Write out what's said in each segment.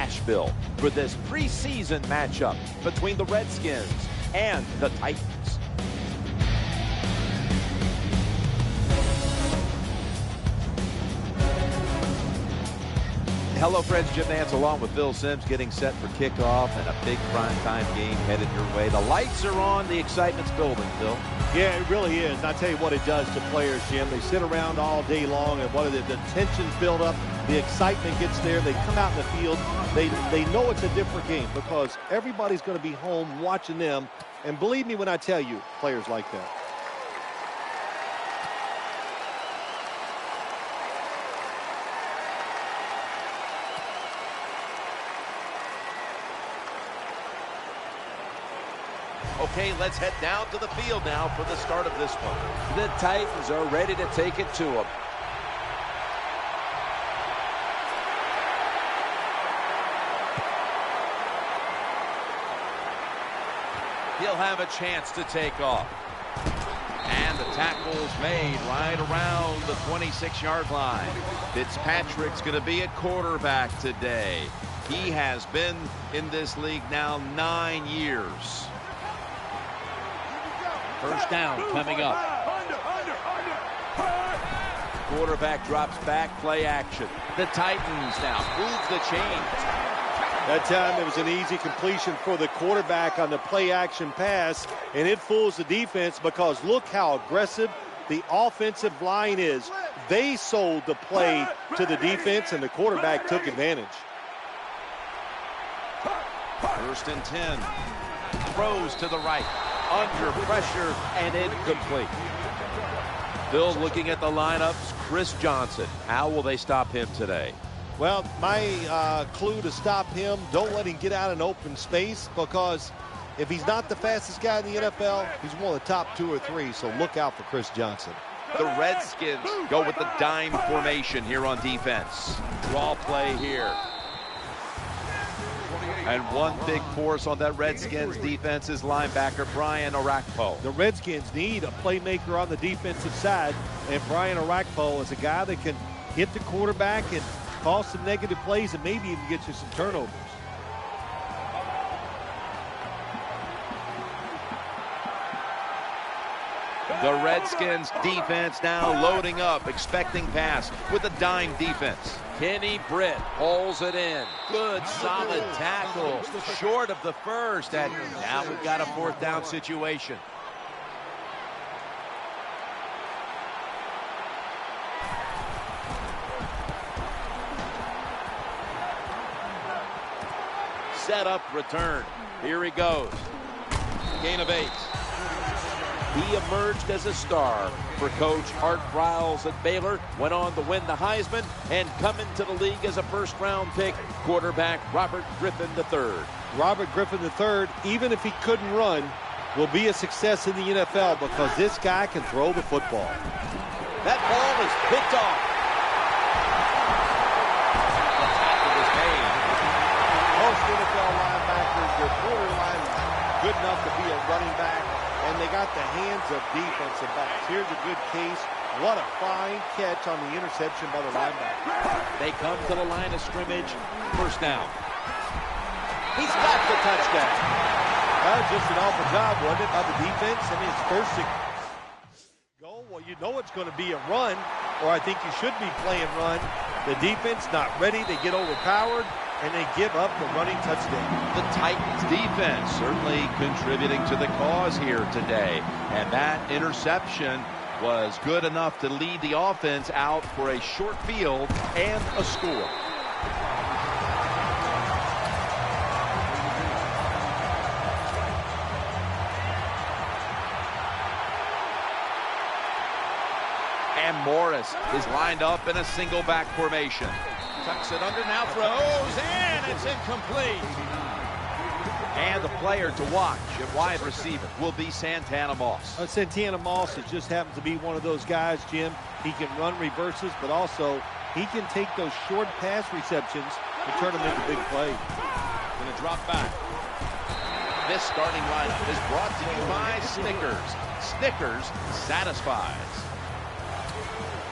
Nashville for this preseason matchup between the Redskins and the Titans. Hello, friends. Jim Nance along with Phil Simms getting set for kickoff and a big primetime game headed your way. The lights are on. The excitement's building, Phil. Yeah, it really is. And I tell you what it does to players, Jim. They sit around all day long, and what the tensions build up. The excitement gets there. They come out in the field. They know it's a different game because everybody's going to be home watching them. And believe me when I tell you, players like that. Okay, let's head down to the field now for the start of this one. The Titans are ready to take it to them. He'll have a chance to take off. And the tackle's made right around the 26-yard line. Fitzpatrick's going to be a quarterback today. He has been in this league now 9 years. First down coming up. Quarterback drops back, play action. The Titans now move the chains. That time it was an easy completion for the quarterback on the play action pass, and it fools the defense because look how aggressive the offensive line is. They sold the play to the defense, and the quarterback took advantage. First and 10. Throws to the right. Under pressure and incomplete. Bill looking at the lineups. Chris Johnson. How will they stop him today? Well, my clue to stop him, don't let him get out in open space because if he's not the fastest guy in the NFL, he's one of the top 2 or 3, so look out for Chris Johnson. The Redskins go with the dime formation here on defense. Draw play here. And one big force on that Redskins defense is linebacker Brian Orakpo. The Redskins need a playmaker on the defensive side, and Brian Orakpo is a guy that can hit the quarterback and cause some negative plays and maybe even get you some turnovers. The Redskins defense now loading up, expecting pass with a dime defense. Kenny Britt hauls it in. Good, solid tackle. Short of the first, and now we've got a 4th down situation. Set up, return. Here he goes. Gain of 8. He emerged as a star for Coach Art Briles at Baylor, went on to win the Heisman, and come into the league as a first-round pick, quarterback Robert Griffin III. Robert Griffin III, even if he couldn't run, will be a success in the NFL because this guy can throw the football. That ball is picked off. The tackle was made. Most NFL linebackers, their borderline good enough to be a running back, and they got the hands of defensive backs. Here's a good case. What a fine catch on the interception by the linebacker. They come to the line of scrimmage. First down. He's got the touchdown. That was just an awful job, wasn't it, by the defense? I mean, it's first go. Well, you know it's going to be a run, or I think you should be playing run. The defense not ready. They get overpowered, and they give up the running touchdown. The Titans defense certainly contributing to the cause here today. And that interception was good enough to lead the offense out for a short field and a score. And Morris is lined up in a single back formation. Tucks it under, now throws, and it's incomplete. And the player to watch at wide receiver will be Santana Moss. Santana Moss just happens to be one of those guys, Jim. He can run reverses, but also he can take those short pass receptions and turn them into big plays. Going to drop back. This starting lineup is brought to you by Snickers. Snickers satisfies.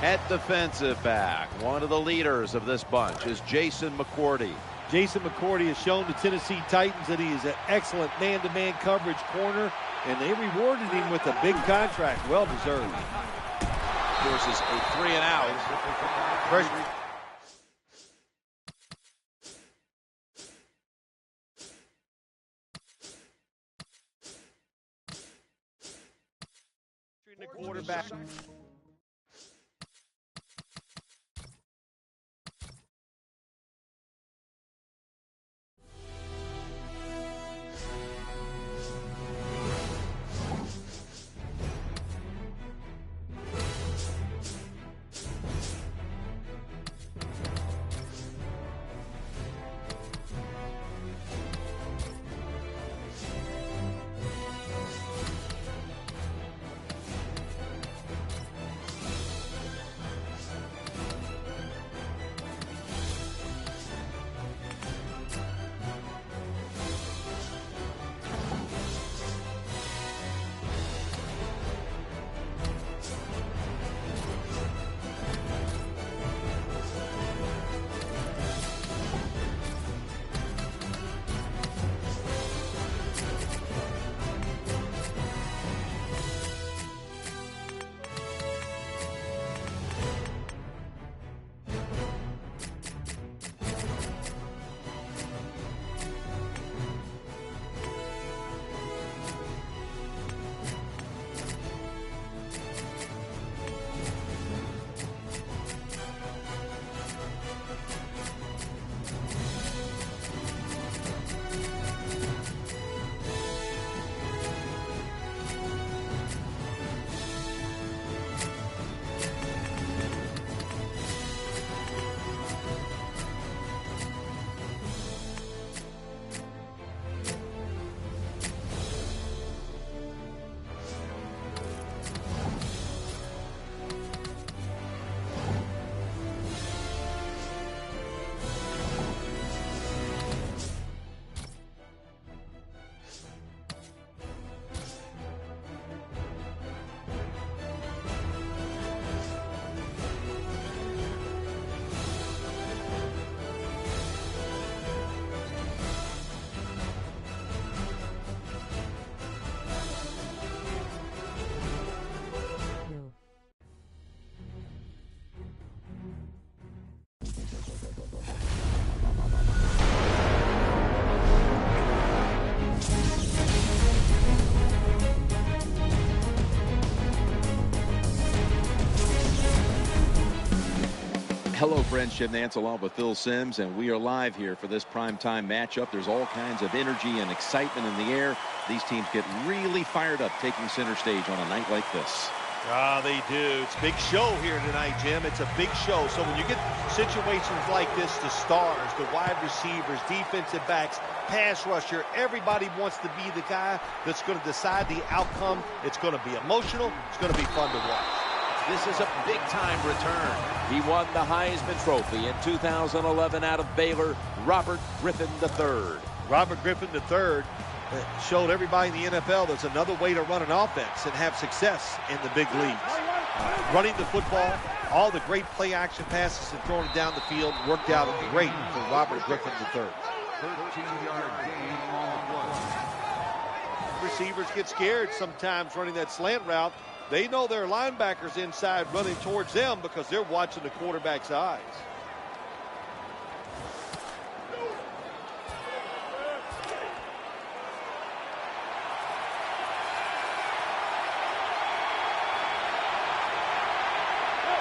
At defensive back, one of the leaders of this bunch is Jason McCourty. Jason McCourty has shown the Tennessee Titans that he is an excellent man-to-man coverage corner, and they rewarded him with a big contract, well deserved. Forces a 3-and-out. The quarterback. Hello, friends. Jim Nance along with Phil Simms, and we are live here for this primetime matchup. There's all kinds of energy and excitement in the air. These teams get really fired up taking center stage on a night like this. Ah, they do. It's a big show here tonight, Jim. It's a big show. So when you get situations like this, the stars, the wide receivers, defensive backs, pass rusher, everybody wants to be the guy that's going to decide the outcome. It's going to be emotional. It's going to be fun to watch. This is a big-time return. He won the Heisman Trophy in 2011 out of Baylor, Robert Griffin III. Robert Griffin III showed everybody in the NFL there's another way to run an offense and have success in the big leagues. Running the football, all the great play-action passes and throwing it down the field worked out great for Robert Griffin III. 13-yard gain on the run. Receivers get scared sometimes running that slant route. They know their linebackers inside running towards them because they're watching the quarterback's eyes.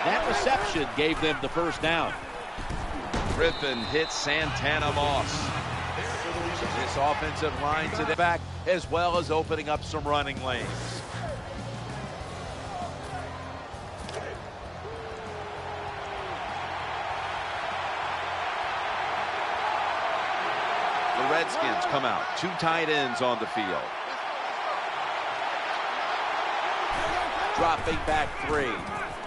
That reception gave them the first down. Griffin hits Santana Moss. This offensive line to the back, as well as opening up some running lanes. The Redskins come out. Two tight ends on the field. Dropping back three.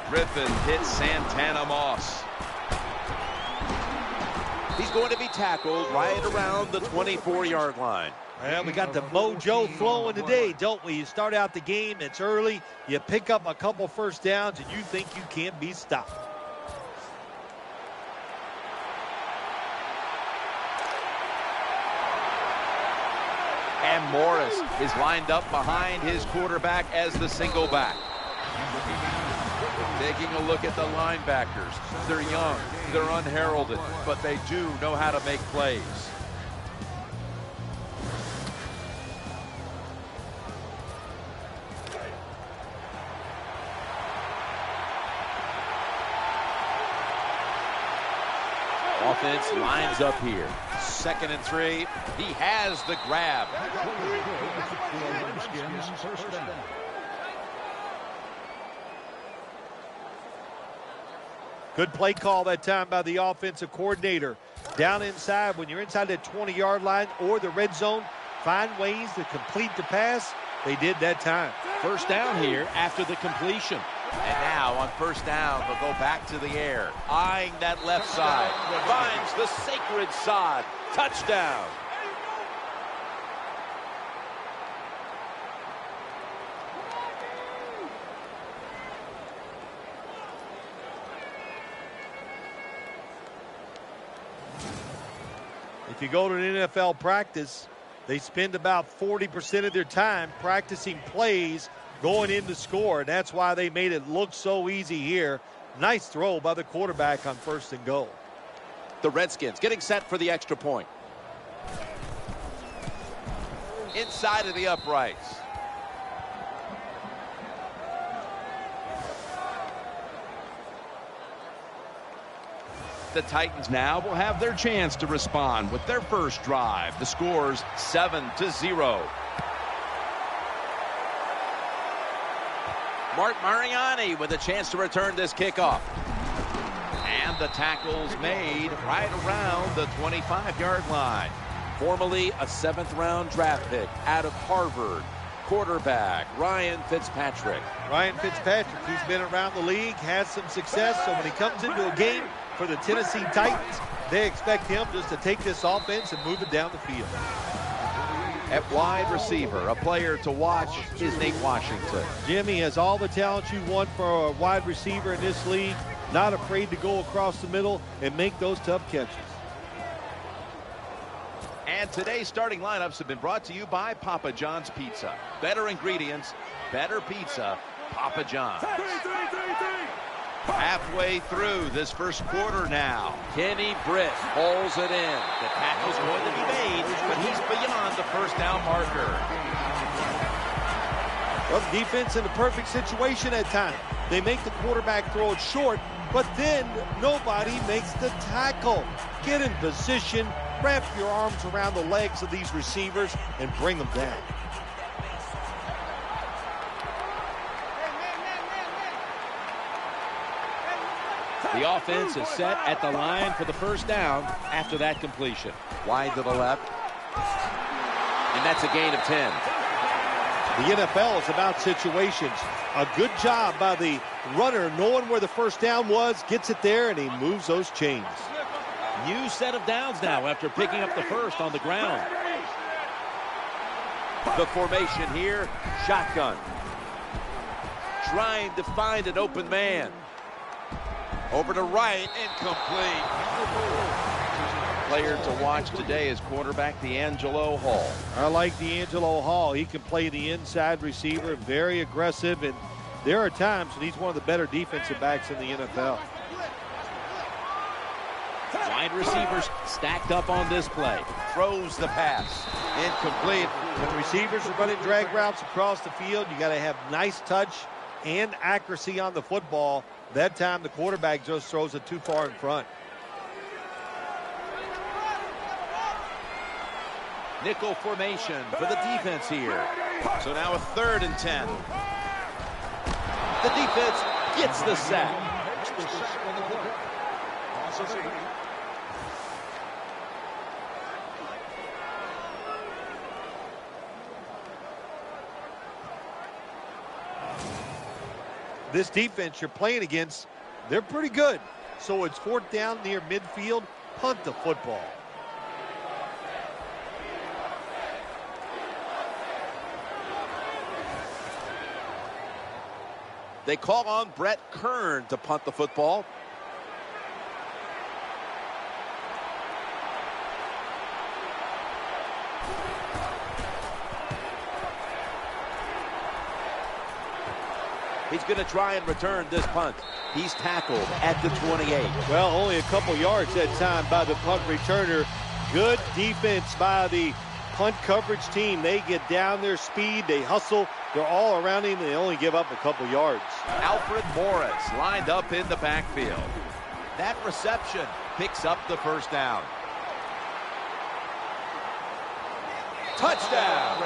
Griffin hits Santana Moss. He's going to be tackled right around the 24-yard line. Well, we got the mojo flowing today, don't we? You start out the game, it's early, you pick up a couple first downs, and you think you can't be stopped. And Morris is lined up behind his quarterback as the single back. Taking a look at the linebackers. They're young, they're unheralded, but they do know how to make plays. Offense lines up here. 2nd and 3. He has the grab. Good play call that time by the offensive coordinator. Down inside, when you're inside that 20-yard line or the red zone, find ways to complete the pass. They did that time. First down here after the completion. And now on first down, they'll go back to the air. Eyeing that left side. Finds the sacred sod. Touchdown. If you go to an NFL practice, they spend about 40% of their time practicing plays going in to score. And that's why they made it look so easy here. Nice throw by the quarterback on 1st and goal. The Redskins getting set for the extra point. Inside of the uprights. The Titans now will have their chance to respond with their first drive. The score's 7-0. Mark Mariani with a chance to return this kickoff. And the tackle's made right around the 25-yard line. Formerly a 7th-round draft pick out of Harvard, quarterback Ryan Fitzpatrick. Ryan Fitzpatrick, he's been around the league, has some success, so when he comes into a game for the Tennessee Titans, they expect him just to take this offense and move it down the field. At wide receiver, a player to watch is Nate Washington. Jimmy has all the talent you want for a wide receiver in this league. Not afraid to go across the middle and make those tough catches. And today's starting lineups have been brought to you by Papa John's Pizza. Better ingredients, better pizza, Papa John's. Halfway through this first quarter now. Kenny Britt pulls it in. The tackle's going to be made, but he's beyond the first down marker. Well, the defense in the perfect situation at times. They make the quarterback throw it short, but then nobody makes the tackle. Get in position, wrap your arms around the legs of these receivers, and bring them down. The offense is set at the line for the first down after that completion. Wide to the left. And that's a gain of 10. The NFL is about situations. A good job by the runner knowing where the first down was, gets it there, and he moves those chains. New set of downs now after picking up the first on the ground. The formation here, shotgun. Trying to find an open man. Over to right, incomplete. Player to watch today is quarterback D'Angelo Hall. I like D'Angelo Hall. He can play the inside receiver, very aggressive, and there are times when he's one of the better defensive backs in the NFL. Wide receivers stacked up on this play. Throws the pass. Incomplete. When receivers are running drag routes across the field, you got to have nice touch and accuracy on the football. That time the quarterback just throws it too far in front. Nickel formation for the defense here. So now a 3rd and 10. The defense gets the sack. This defense you're playing against, they're pretty good. So it's 4th down near midfield, punt the football. They call on Brett Kern to punt the football. He's going to try and return this punt. He's tackled at the 28. Well, only a couple yards that time by the punt returner. Good defense by the punt coverage team. They get down their speed. They hustle. They're all around him. They only give up a couple yards. Alfred Morris lined up in the backfield. That reception picks up the first down. Touchdown.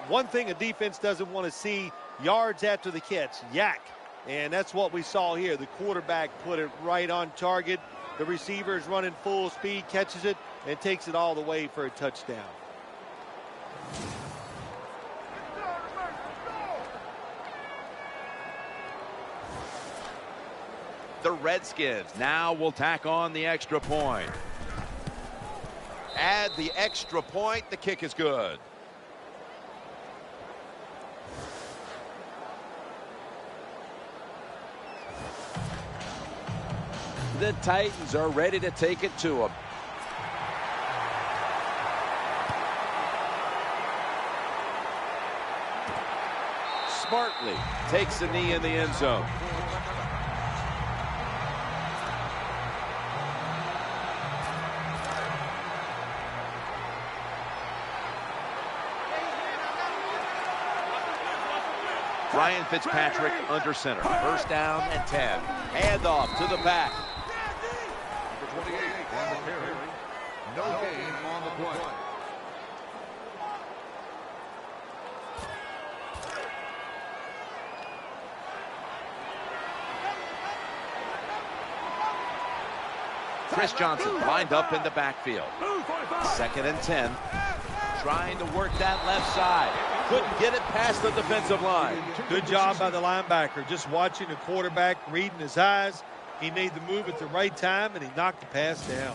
One thing a defense doesn't want to see, yards after the catch, yak. And that's what we saw here. The quarterback put it right on target. The receiver is running full speed, catches it, and takes it all the way for a touchdown. The Redskins now will tack on the extra point. Add the extra point. The kick is good. The Titans are ready to take it to him. Smartly takes a knee in the end zone. Ryan Fitzpatrick under center. First down and 10. Handoff to the back. Number 28 on the carry. No gain on the play. Chris Johnson lined up in the backfield. Second and 10. Trying to work that left side. Couldn't get it past the defensive line. Good job by the linebacker. Just watching the quarterback, reading his eyes. He made the move at the right time, and he knocked the pass down.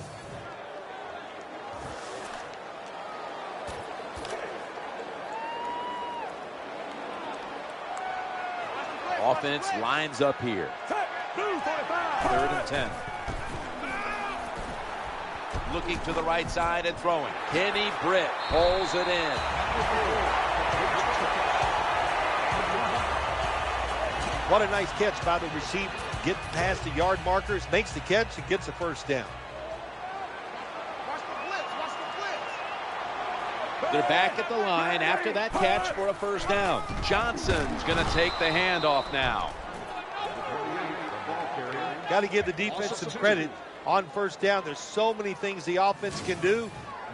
Offense lines up here. Third and 10. Looking to the right side and throwing. Kenny Britt pulls it in. What a nice catch by the receiver. Getting past the yard markers, makes the catch, and gets the first down. They're back at the line after that catch for a first down. Johnson's going to take the handoff now. Got to give the defense some credit on first down. There's so many things the offense can do.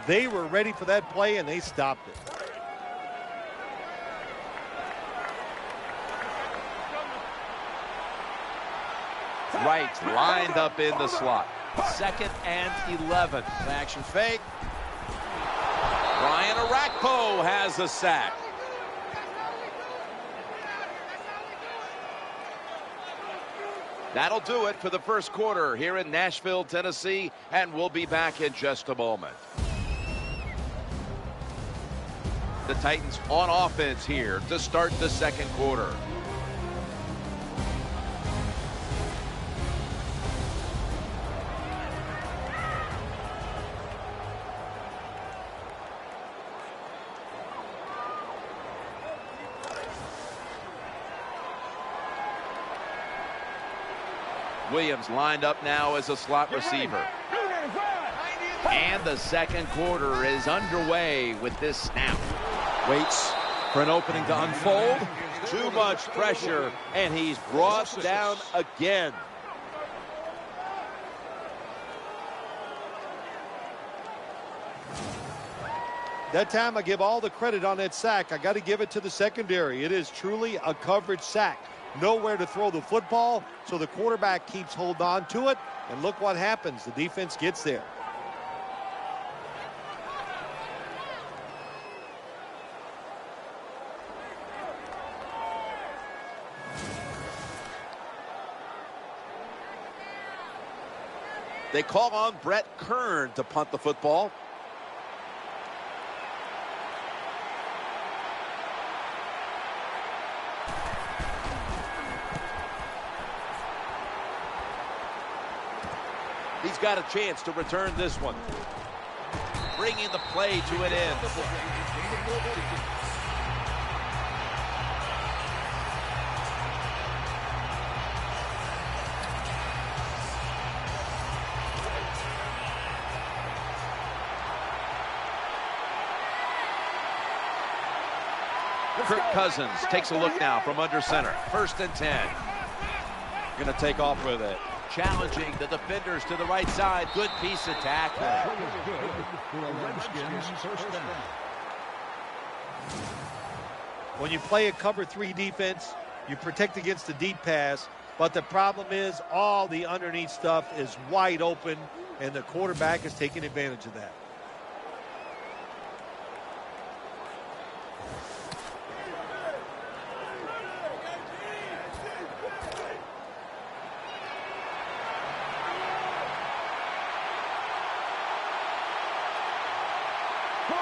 They were ready for that play, and they stopped it. Wright lined up in the slot. Second and 11. Action fake. Brian Arakpo has a sack. That'll do it for the first quarter here in Nashville, Tennessee, and we'll be back in just a moment. The Titans on offense here to start the second quarter. Williams lined up now as a slot receiver. And the second quarter is underway with this snap. Waits for an opening to unfold. Too much pressure, and he's brought down again. That time I give all the credit on that sack. I got to give it to the secondary. It is truly a coverage sack. Nowhere to throw the football, so the quarterback keeps holding on to it, and look what happens. The defense gets there. They call on Brett Kern to punt the football. got a chance to return this one. Bringing the play to an end. Kirk Cousins takes a look now from under center. 1st and 10. Going to take off with it. Challenging the defenders to the right side. Good piece of tackling. When you play a cover 3 defense, you protect against the deep pass, but the problem is all the underneath stuff is wide open, and the quarterback is taking advantage of that.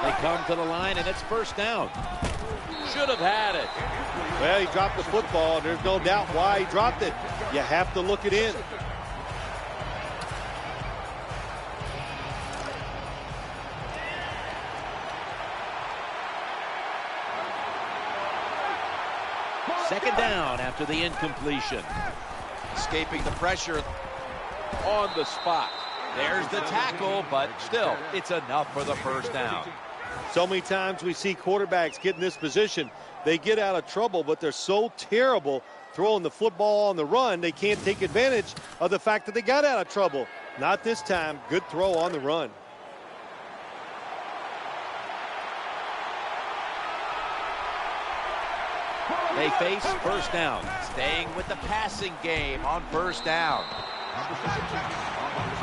They come to the line, and it's 1st down. Should have had it. Well, he dropped the football, and there's no doubt why he dropped it. You have to look it in. Second down after the incompletion. Escaping the pressure on the spot. There's the tackle, but still, it's enough for the 1st down. So many times we see quarterbacks get in this position. They get out of trouble, but they're so terrible throwing the football on the run, they can't take advantage of the fact that they got out of trouble. Not this time. Good throw on the run. They face 1st down. Staying with the passing game on 1st down.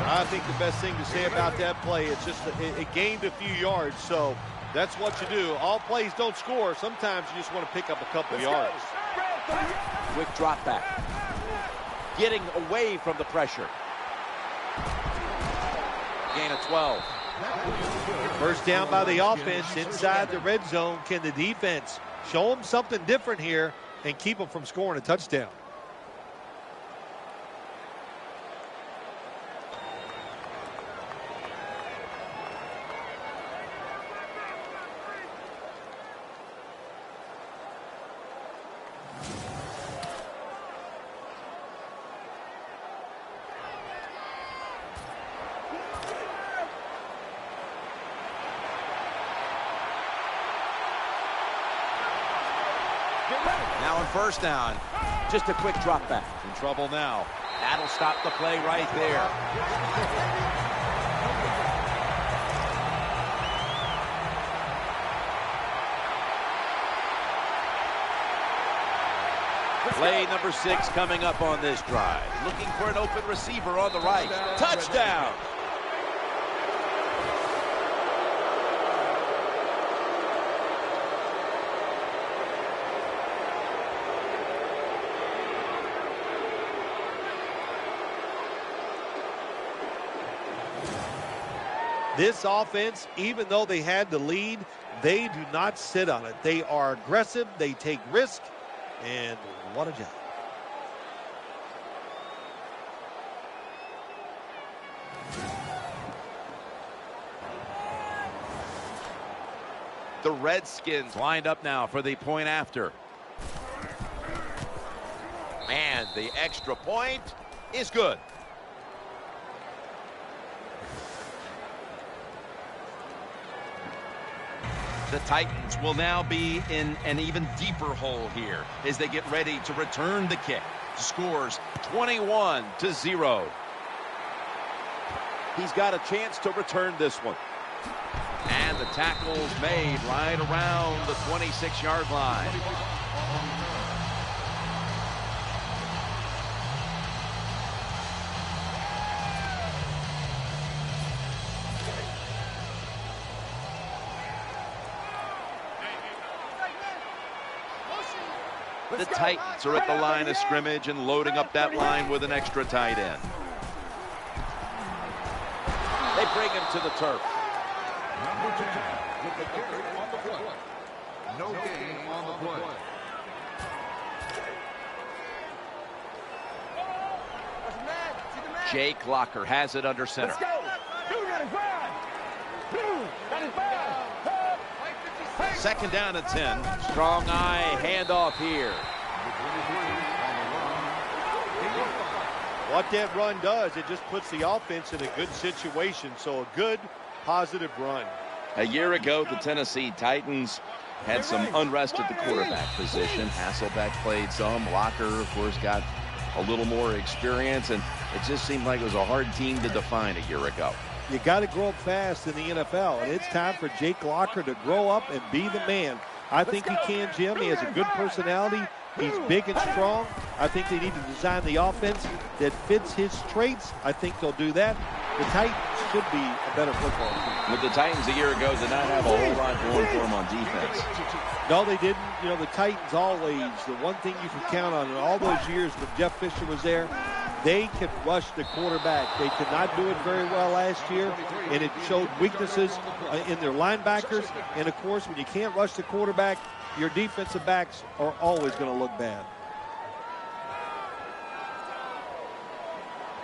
I think the best thing to say about that play, it's just it gained a few yards, so that's what you do. All plays don't score. Sometimes you just want to pick up a couple of yards. Quick drop back. Getting away from the pressure. Gain of 12. 1st down by the offense inside the red zone. Can the defense show them something different here and keep them from scoring a touchdown? Now on 1st down, just a quick drop back. In trouble now. That'll stop the play right there. Play number 6 coming up on this drive. Looking for an open receiver on the right. Touchdown! This offense, even though they had the lead, they do not sit on it. They are aggressive, they take risk, and what a job. The Redskins lined up now for the point after. And the extra point is good. The Titans will now be in an even deeper hole here as they get ready to return the kick. Scores 21-0. He's got a chance to return this one. And the tackle's made right around the 26-yard line. The Titans are at the line of scrimmage and loading up that line with an extra tight end. They bring him to the turf. Number 10 with the carry on the play. No gain on the play. Jake Locker has it under center. Let's go. 295. 295. 2nd down and 10. Strong eye handoff here. What that run does, it just puts the offense in a good situation. So a good, positive run. A year ago, the Tennessee Titans had some unrest at the quarterback position. Hasselbeck played some. Locker, of course, got a little more experience, and it just seemed like it was a hard team to define a year ago. You got to grow up fast in the NFL, and it's time for Jake Locker to grow up and be the man. I think he can, Jim. He has a good personality. He's big and strong. I think they need to design the offense that fits his traits. I think they'll do that. The Titans should be a better football team. But the Titans a year ago did not have a whole lot going for them on defense. No, they didn't. You know, the Titans always, the one thing you can count on in all those years when Jeff Fisher was there, they could rush the quarterback. They could not do it very well last year, and it showed weaknesses in their linebackers. And, of course, when you can't rush the quarterback, your defensive backs are always going to look bad.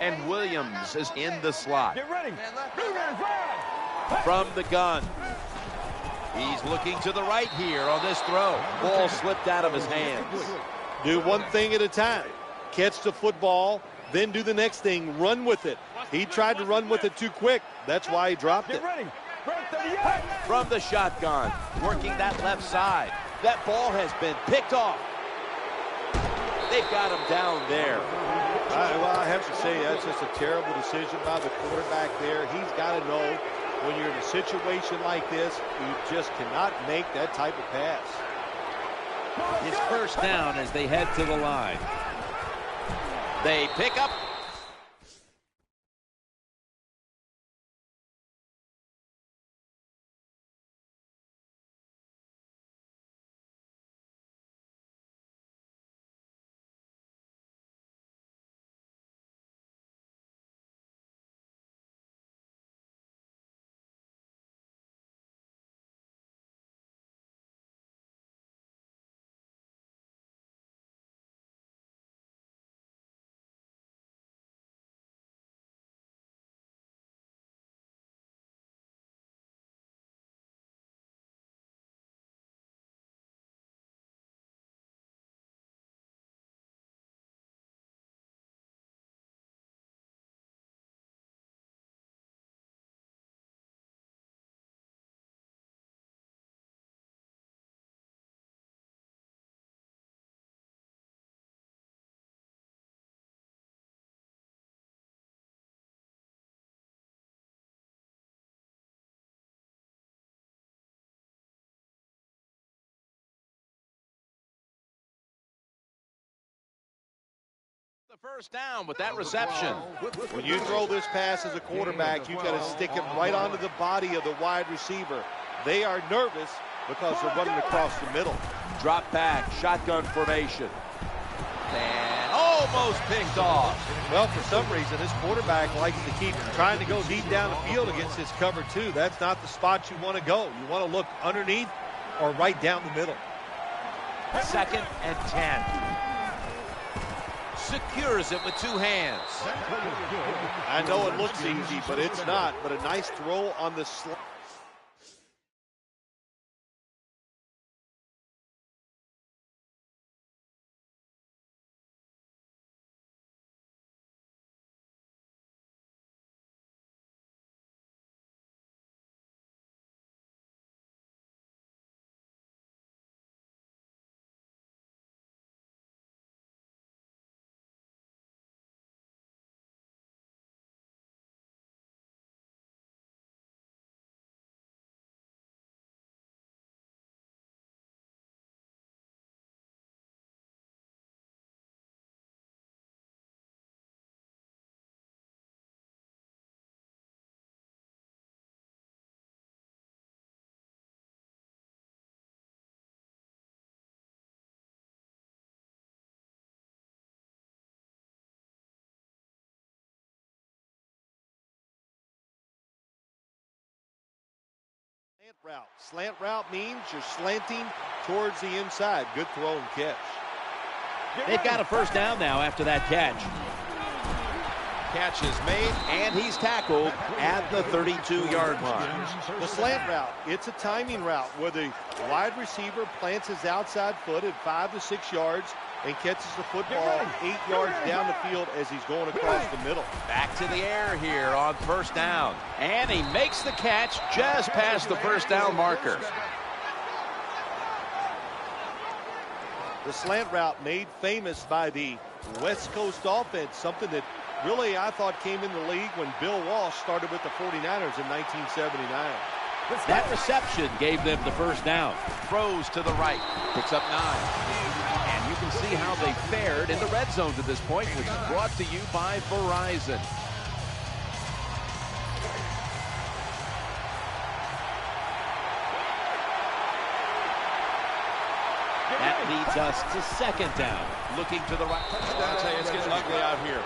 And Williams is in the slot. Get ready. From the gun. He's looking to the right here on this throw. Ball slipped out of his hands. Do one thing at a time. Catch the football, then do the next thing. Run with it. He tried to run with it too quick. That's why he dropped it. Get ready. From the shotgun, working that left side. That ball has been picked off. They've got him down there. Well, I have to say, that's just a terrible decision by the quarterback there. He's got to know when you're in a situation like this, you just cannot make that type of pass. His 1st down as they head to the line. They pick up. The 1st down with that reception. When you throw this pass as a quarterback, you've got to stick it right onto the body of the wide receiver. They are nervous because they're running across the middle. Drop back, shotgun formation. And almost picked off. Well, for some reason, this quarterback likes to keep trying to go deep down the field against his cover two. That's not the spot you want to go. You want to look underneath or right down the middle. 2nd and 10. Secures it with 2 hands. I know it looks easy, but it's not. But a nice throw on the slot. Slant route means you're slanting towards the inside. Good throw and catch. They've got a 1st down now after that catch. Catch is made, and he's tackled at the 32-yard line. The slant route, it's a timing route where the wide receiver plants his outside foot at 5 to 6 yards and catches the football 8 yards down the field as he's going across the middle. Back to the air here on first down. And he makes the catch just past the first down marker. The slant route made famous by the West Coast offense, something that really I thought came in the league when Bill Walsh started with the 49ers in 1979. That reception gave them the first down. Throws to the right. Picks up 9. And you can see how they fared in the red zone to this point, which is brought to you by Verizon. That leads us to second down. Looking to the right. I'll tell you, it's getting ugly out here.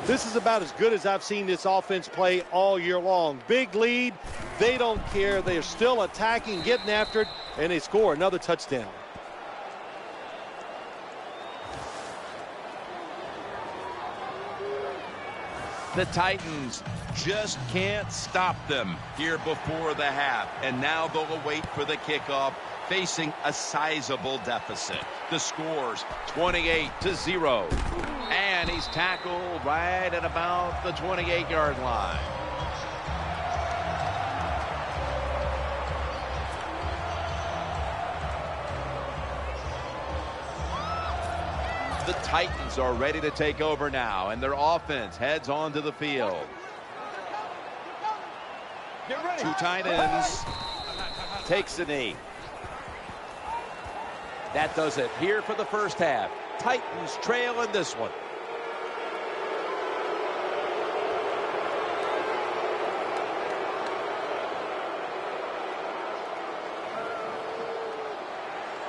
This is about as good as I've seen this offense play all year long. Big lead. They don't care. They're still attacking, getting after it, and they score another touchdown. The Titans just can't stop them here before the half. And now they'll wait for the kickoff, facing a sizable deficit. The score's 28-0. And he's tackled right at about the 28-yard line. The Titans are ready to take over now, and their offense heads onto the field. Two tight ends. Takes a knee. That does it here for the first half. Titans trail in this one.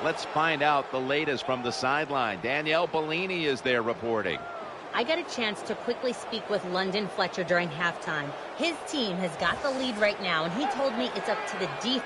Let's find out the latest from the sideline. Danielle Bellini is there reporting. I got a chance to quickly speak with London Fletcher during halftime. His team has got the lead right now, and he told me it's up to the defense.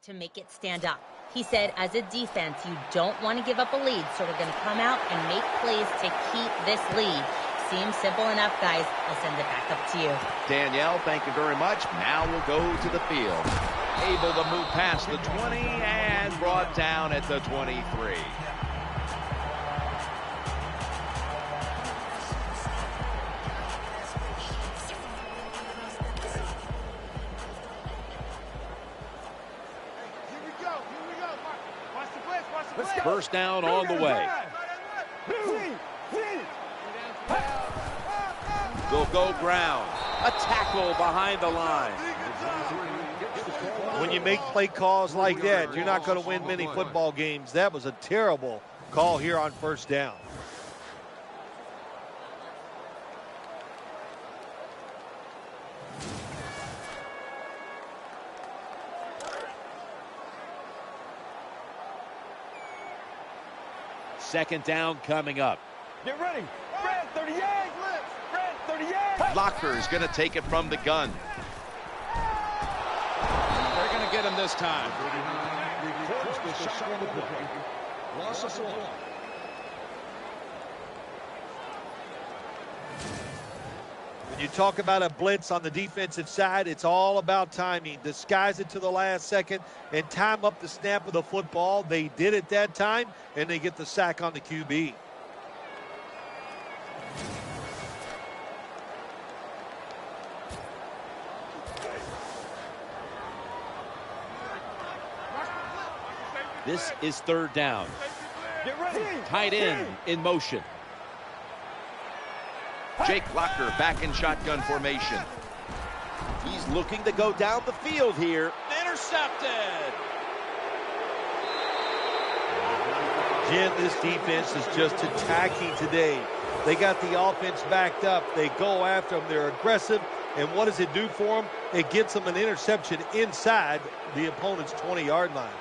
To make it stand up. He said, as a defense, you don't want to give up a lead, so we're going to come out and make plays to keep this lead. Seems simple enough, guys. I'll send it back up to you. Danielle, thank you very much. Now we'll go to the field. Able to move past the 20 and brought down at the 23. First down on the way. They'll go ground. A tackle behind the line. When you make play calls like that, you're not going to win many football games. That was a terrible call here on first down. Second down coming up. Get ready. Fred, 38. Fred, 38. Locker's going to take it from the gun. him this time. 39 records the sack on the play. Loss of 1. When you talk about a blitz on the defensive side, it's all about timing. Disguise it to the last second and time up the snap of the football. They did it that time, and they get the sack on the QB. This is 3rd down. Get ready. Tight end in motion. Jake Locker back in shotgun formation. He's looking to go down the field here. Intercepted. Jim, this defense is just attacking today. They got the offense backed up. They go after them. They're aggressive. And what does it do for them? It gets them an interception inside the opponent's 20-yard line.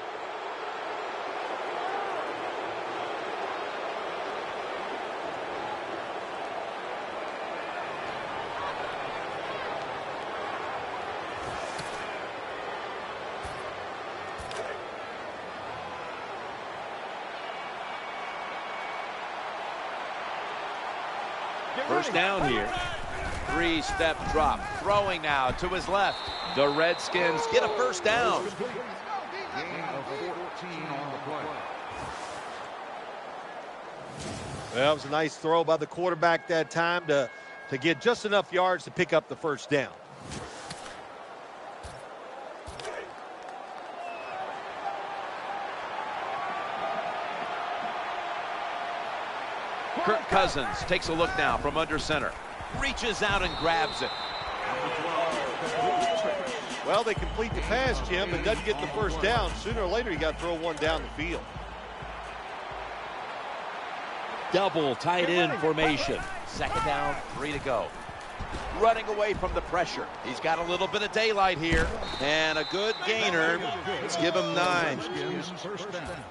First down here. 3-step drop. Throwing now to his left. The Redskins get a first down. Gain of 14 on the play. Well, it was a nice throw by the quarterback that time to get just enough yards to pick up the first down. Kirk Cousins takes a look now from under center. Reaches out and grabs it. Well, they complete the pass, Jim, and doesn't get the first down. Sooner or later, you got to throw one down the field. Double tight end formation. 2nd down, 3 to go. Running away from the pressure. He's got a little bit of daylight here. And a good gainer. Let's give him 9. First down.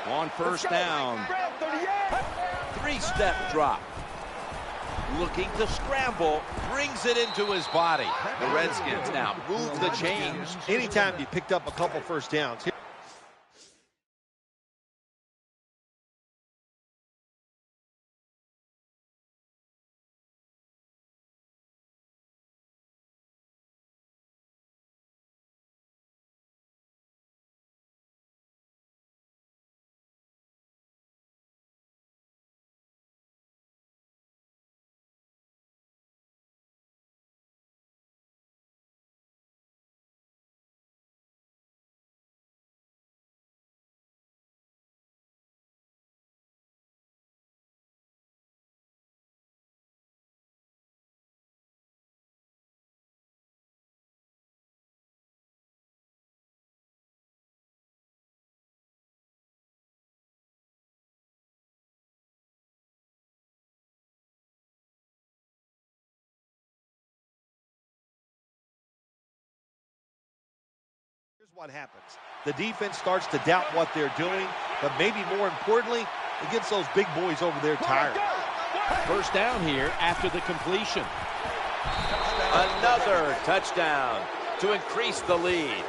On first down. 3-step drop. Looking to scramble. Brings it into his body. The Redskins now move the chains. Anytime you picked up a couple first downs. Here's what happens. The defense starts to doubt what they're doing, but maybe more importantly, it gets those big boys over there tired. First down here after the completion. Another touchdown to increase the lead.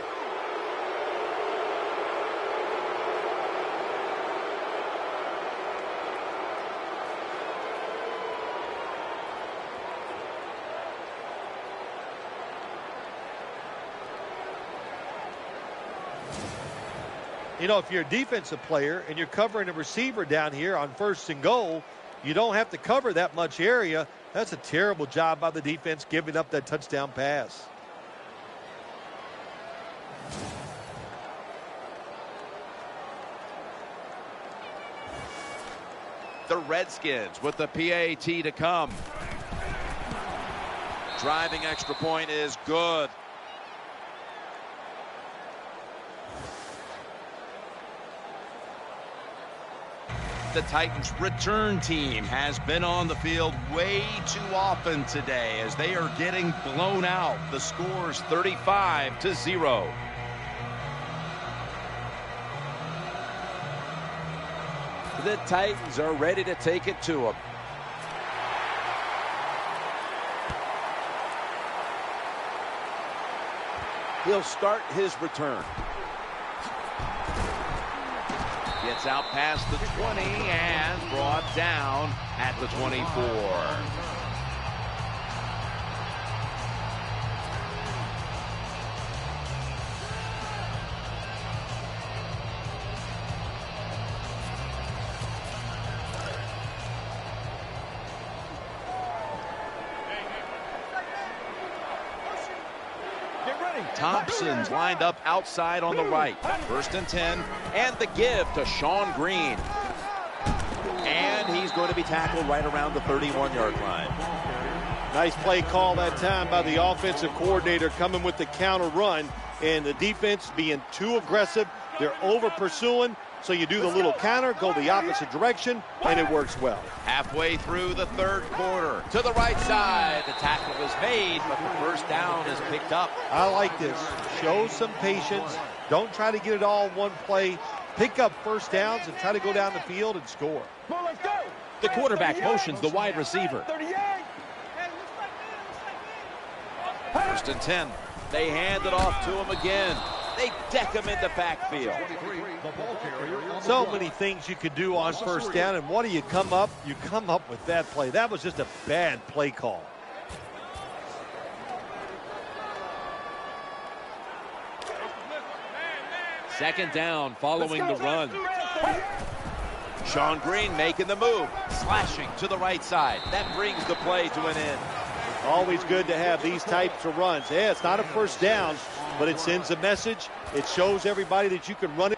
You know, if you're a defensive player and you're covering a receiver down here on 1st and goal, you don't have to cover that much area. That's a terrible job by the defense giving up that touchdown pass. The Redskins with the PAT to come. Driving extra point is good. The Titans return team has been on the field way too often today as they are getting blown out. The score's 35-0. The Titans are ready to take it to them. He'll start his return. Gets out past the 20 and brought down at the 24. Thompson's lined up outside on the right. 1st and 10. And the give to Sean Green. And he's going to be tackled right around the 31-yard line. Nice play call that time by the offensive coordinator, coming with the counter run, and the defense being too aggressive. They're over pursuing, so you do the little counter, go the opposite direction, and it works well. Halfway through the 3rd quarter. To the right side. The tackle is made, but the first down is picked up. I like this. Show some patience. Don't try to get it all in one play. Pick up first downs and try to go down the field and score. The quarterback motions the wide receiver. 1st and 10. They hand it off to him again. They deck him in the backfield. So many things you could do on first down, and what do you come up? You come up with that play. That was just a bad play call. Second down following the run. Sean Green making the move, slashing to the right side. That brings the play to an end. Always good to have these types of runs. Yeah, it's not a first down, but it sends a message. It shows everybody that you can run it.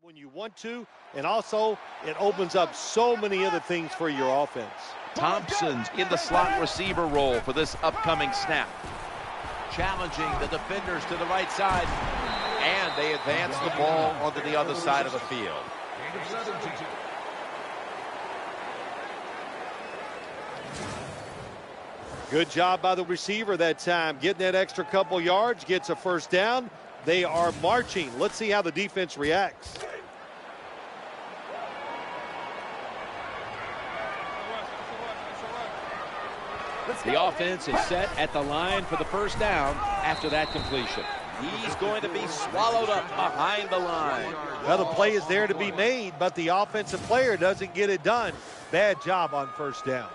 When you want to, and also it opens up so many other things for your offense. Thompson's in the slot receiver role for this upcoming snap. Challenging the defenders to the right side. And they advance the ball onto the other side of the field. Good job by the receiver that time. Getting that extra couple yards, gets a first down. They are marching. Let's see how the defense reacts. The offense is set at the line for the first down after that completion. He's going to be swallowed up behind the line. Well, the play is there to be made, but the offensive player doesn't get it done. Bad job on first down.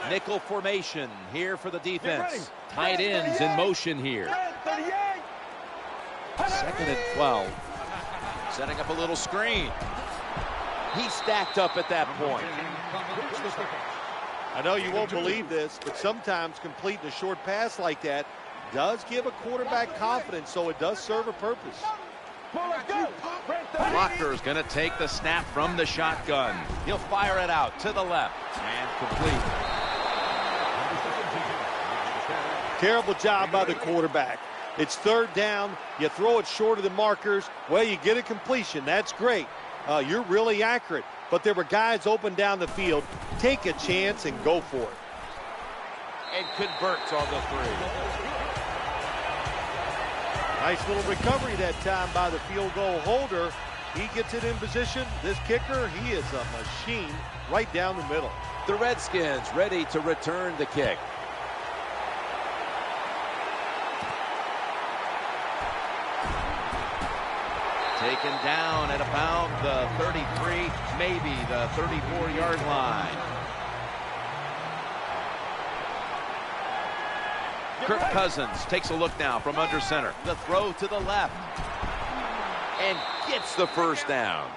Nickel formation here for the defense. Tight ends in motion here. 2nd and 12. Setting up a little screen. He stacked up at that point. I know you won't believe this, but sometimes completing a short pass like that does give a quarterback confidence, so it does serve a purpose. Blocker's going to take the snap from the shotgun. He'll fire it out to the left and complete. Terrible job by the quarterback. It's 3rd down. You throw it short of the markers. Well, you get a completion. That's great. You're really accurate. But there were guys open down the field. Take a chance and go for it. And converts on the 3. Nice little recovery that time by the field goal holder. He gets it in position. This kicker, he is a machine right down the middle. The Redskins ready to return the kick. Taken down at about the 33, maybe the 34-yard line. Kirk Cousins takes a look now from under center. The throw to the left. And gets the first down.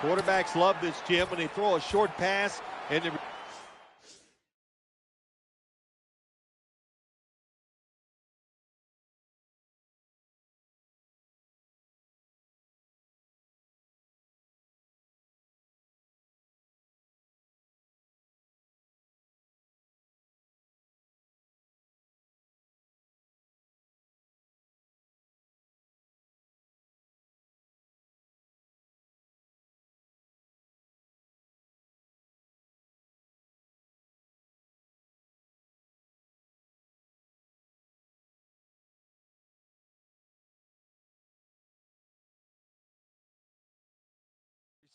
Quarterbacks love this, Jim, when they throw a short pass and they...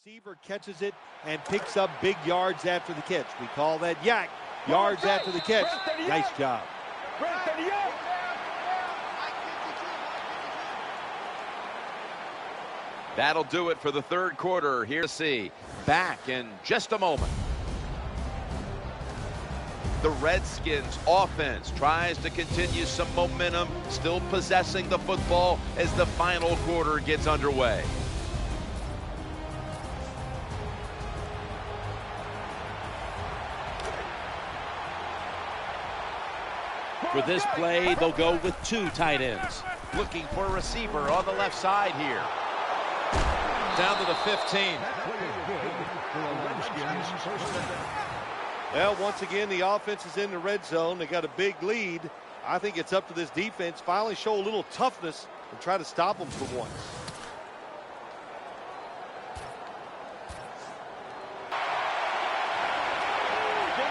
Receiver catches it and picks up big yards after the catch. We call that yak. Yards after the catch. Nice job. That'll do it for the third quarter. Here to see. Back in just a moment. The Redskins offense tries to continue some momentum, still possessing the football as the final quarter gets underway. For this play, they'll go with two tight ends. Looking for a receiver on the left side here. Down to the 15. Well, once again, the offense is in the red zone. They got a big lead. I think it's up to this defense finally show a little toughness and try to stop them for once.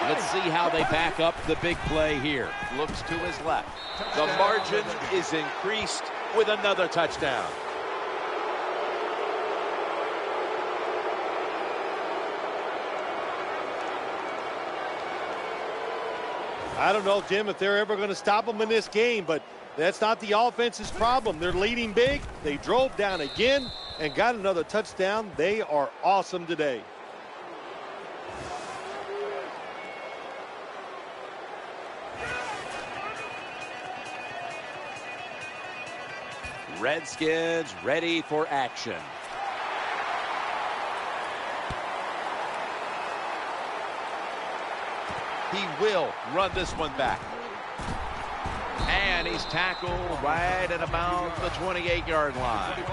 Let's see how they back up the big play here. Looks to his left. The margin is increased with another touchdown. I don't know, Jim, if they're ever going to stop them in this game, but that's not the offense's problem. They're leading big. They drove down again and got another touchdown. They are awesome today. Redskins ready for action. He will run this one back. And he's tackled right at about the 28-yard line.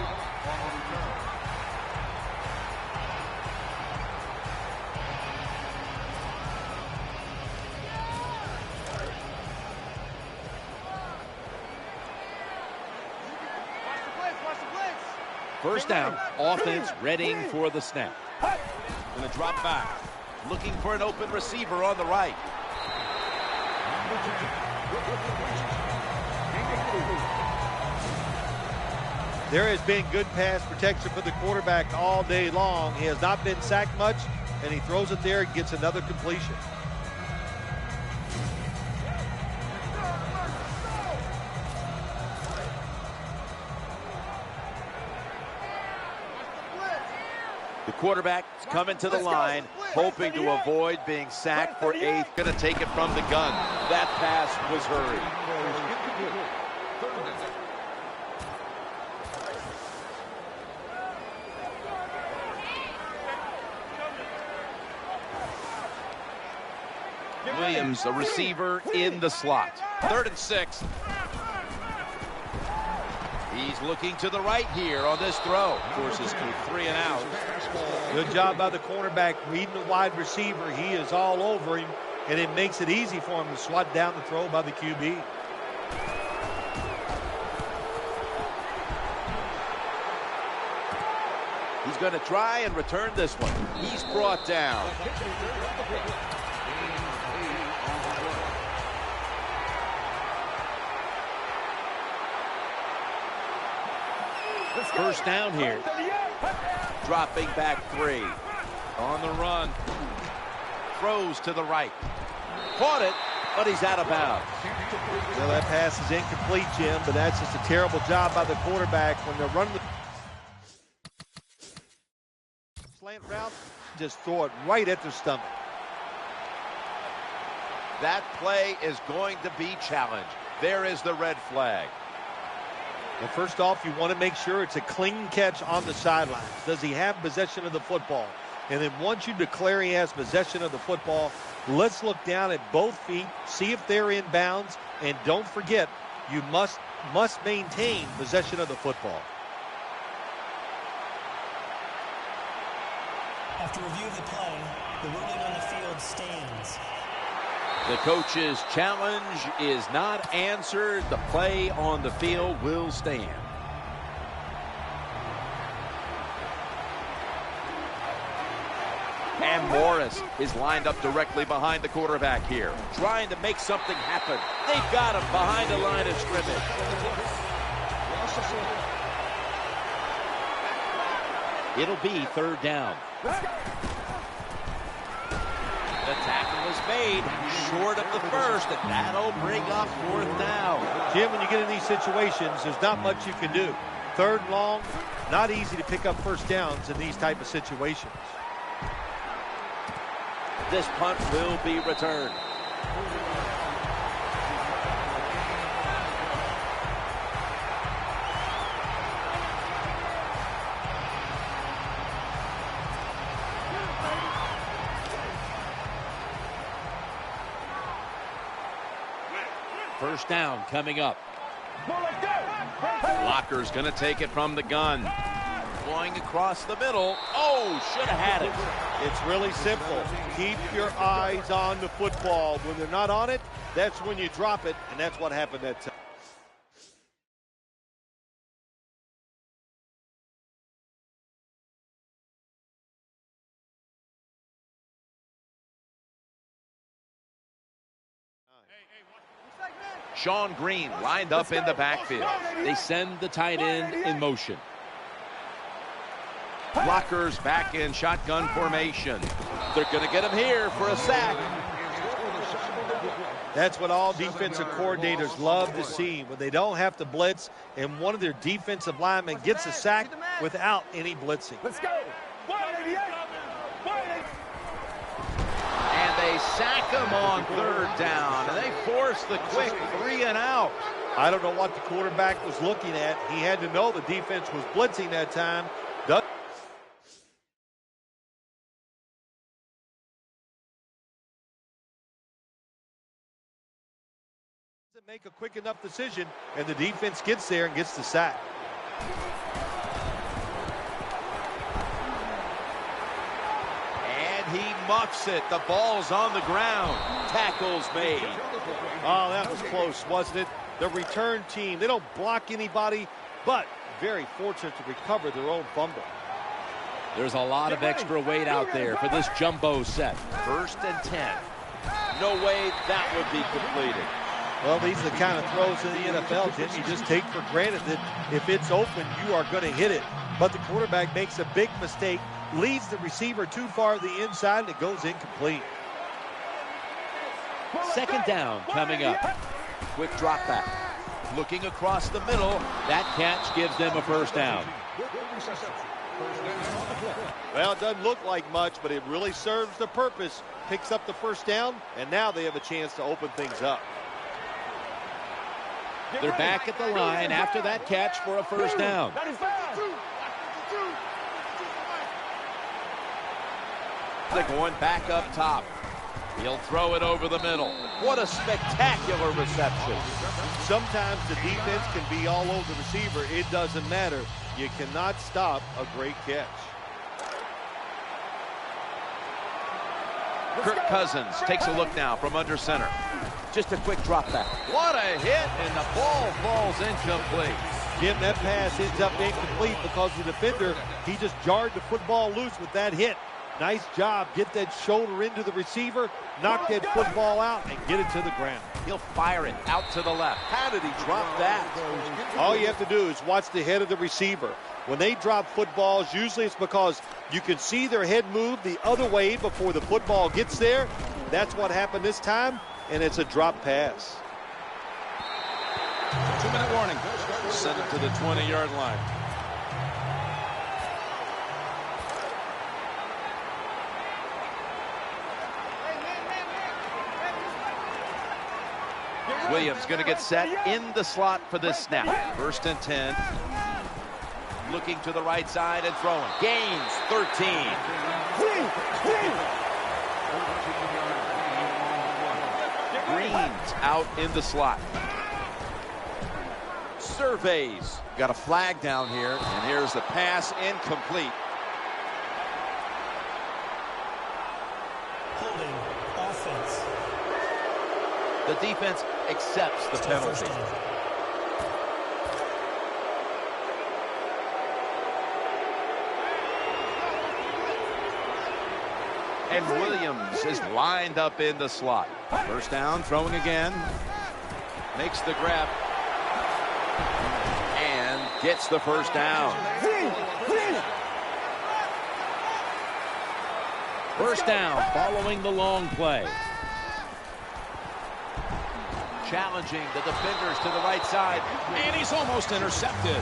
First down, offense readying for the snap. Going to drop back. Looking for an open receiver on the right. There has been good pass protection for the quarterback all day long. He has not been sacked much, and he throws it there and gets another completion. The quarterback's coming to the line, hoping to avoid being sacked for eighth. Going to take it from the gun. That pass was hurried. Williams, a receiver in the slot. 3rd and 6. He's looking to the right here on this throw. Forces to 3 and out. Good job by the cornerback reading the wide receiver. He is all over him, and it makes it easy for him to swat down the throw by the QB. He's going to try and return this one. He's brought down. First down here. Dropping back 3. On the run. Throws to the right. Caught it, but he's out of bounds. Well, that pass is incomplete, Jim, but that's just a terrible job by the quarterback when they're running. just throw it right at their stomach. That play is going to be challenged. There is the red flag. Well, first off, you want to make sure it's a clean catch on the sidelines. Does he have possession of the football? And then once you declare he has possession of the football, let's look down at both feet, see if they're in bounds, and don't forget, you must maintain possession of the football. After review of the play, the ruling on the field stands. The coach's challenge is not answered. The play on the field will stand. And Morris is lined up directly behind the quarterback here, trying to make something happen. They've got him behind the line of scrimmage. It'll be third down. The tackle is made short of the first, and that'll bring up fourth down. Jim, when you get in these situations, there's not much you can do. Third and long, not easy to pick up first downs in these type of situations. This punt will be returned. First down coming up. Locker's going to take it from the gun. Going across the middle. Oh, should have had it. It's really simple. Keep your eyes on the football. When they're not on it, that's when you drop it, and that's what happened that time. Sean Green lined up in the backfield. They send the tight end in motion. Blockers back in shotgun formation. They're going to get him here for a sack. That's what all defensive coordinators love to see, when they don't have to blitz and one of their defensive linemen gets a sack without any blitzing. Let's go. And they sack him on third down, and they force the quick 3 and out. I don't know what the quarterback was looking at. He had to know the defense was blitzing that time. Doesn't make a quick enough decision, and the defense gets there and gets the sack. And he muffs it. The ball's on the ground. Tackle's made. Oh, that was close, wasn't it? The return team, they don't block anybody, but very fortunate to recover their own fumble. There's a lot of extra weight out there for this jumbo set. 1st and 10. No way that would be completed. Well, these are the kind of throws in the NFL, Jim, you just take for granted that if it's open, you are going to hit it. But the quarterback makes a big mistake, leaves the receiver too far to the inside, and it goes incomplete. Second down coming up. Quick drop back. Looking across the middle. That catch gives them a first down. Well, it doesn't look like much, but it really serves the purpose. Picks up the first down, and now they have a chance to open things up. They're back at the line after that catch for a first down. They're going back up top. He'll throw it over the middle. What a spectacular reception. Sometimes the defense can be all over the receiver. It doesn't matter. You cannot stop a great catch. Kirk Cousins takes a look now from under center. Just a quick drop back. What a hit, and the ball falls incomplete. Jim, that pass ends up incomplete because the defender, he just jarred the football loose with that hit. Nice job. Get that shoulder into the receiver, knock that football out, and get it to the ground. He'll fire it out to the left. How did he drop that? All you have to do is watch the head of the receiver. When they drop footballs, usually it's because you can see their head move the other way before the football gets there. That's what happened this time, and it's a drop pass. 2-minute warning. Send it to the 20-yard line. Williams going to get set in the slot for this snap. 1st and 10. Looking to the right side and throwing. Gains 13. Green's out in the slot. Surveys. Got a flag down here. And here's the pass incomplete. Holding offense. The defense accepts the penalty. And Williams is lined up in the slot. 1st down, throwing again. Makes the grab. And gets the 1st down. 1st down following the long play. Challenging the defenders to the right side. And he's almost intercepted.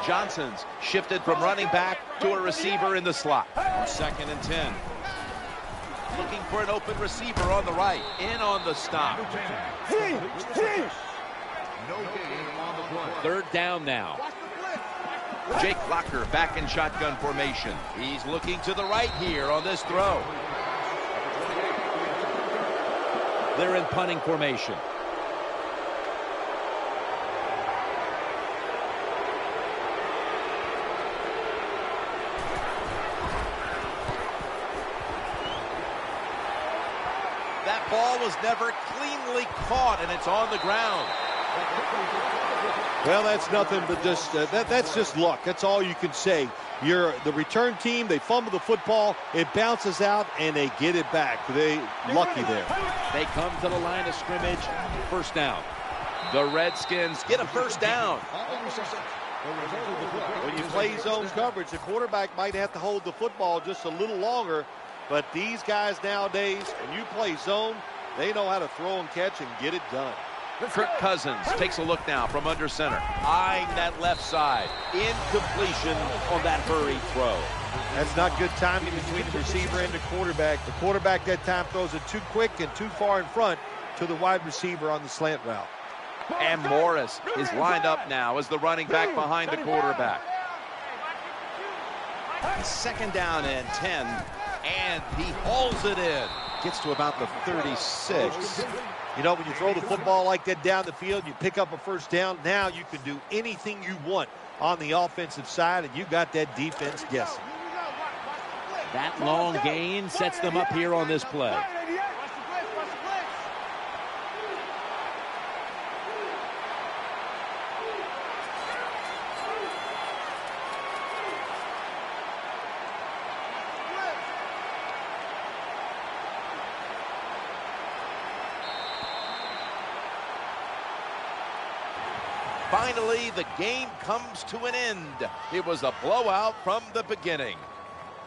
Johnson's shifted from running back to a receiver in the slot. 2nd and 10. Looking for an open receiver on the right. In on the stop. 3rd down now. Jake Locker back in shotgun formation. He's looking to the right here on this throw. They're in punting formation. That ball was never cleanly caught, and it's on the ground. Well, that's nothing but just that's just luck. That's all you can say. You're the return team. They fumble the football. It bounces out, and they get it back. They lucky there. They come to the line of scrimmage. 1st down. The Redskins get a 1st down. When you play zone coverage, the quarterback might have to hold the football just a little longer. But these guys nowadays, when you play zone, they know how to throw and catch and get it done. Kirk Cousins takes a look now from under center. Eyeing that left side. Incompletion on that hurried throw. That's not good timing between the receiver and the quarterback. The quarterback that time throws it too quick and too far in front to the wide receiver on the slant route. And Morris is lined up now as the running back behind the quarterback. 2nd down and 10. And he hauls it in. Gets to about the 36. You know, when you throw the football like that down the field, you pick up a 1st down. Now you can do anything you want on the offensive side, and you got that defense guessing. That long gain sets them up here on this play. Finally, the game comes to an end. It was a blowout from the beginning.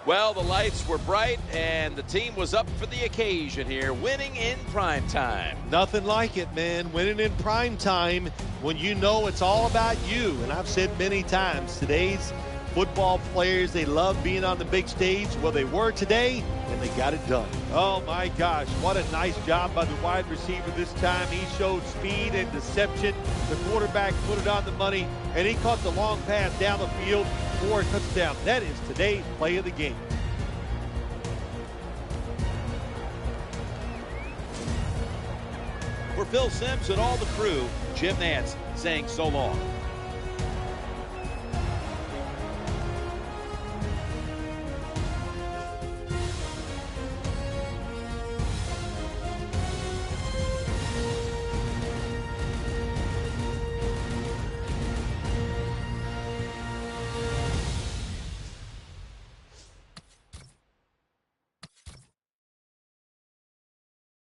Well, the lights were bright, and the team was up for the occasion here, winning in prime time. Nothing like it, man. Winning in prime time when you know it's all about you. And I've said many times, today's football players, they love being on the big stage. Well, they were today, and they got it done. Oh, my gosh. What a nice job by the wide receiver this time. He showed speed and deception. The quarterback put it on the money, and he caught the long pass down the field for a touchdown. That is today's play of the game. For Phil Simms and all the crew, Jim Nantz saying so long.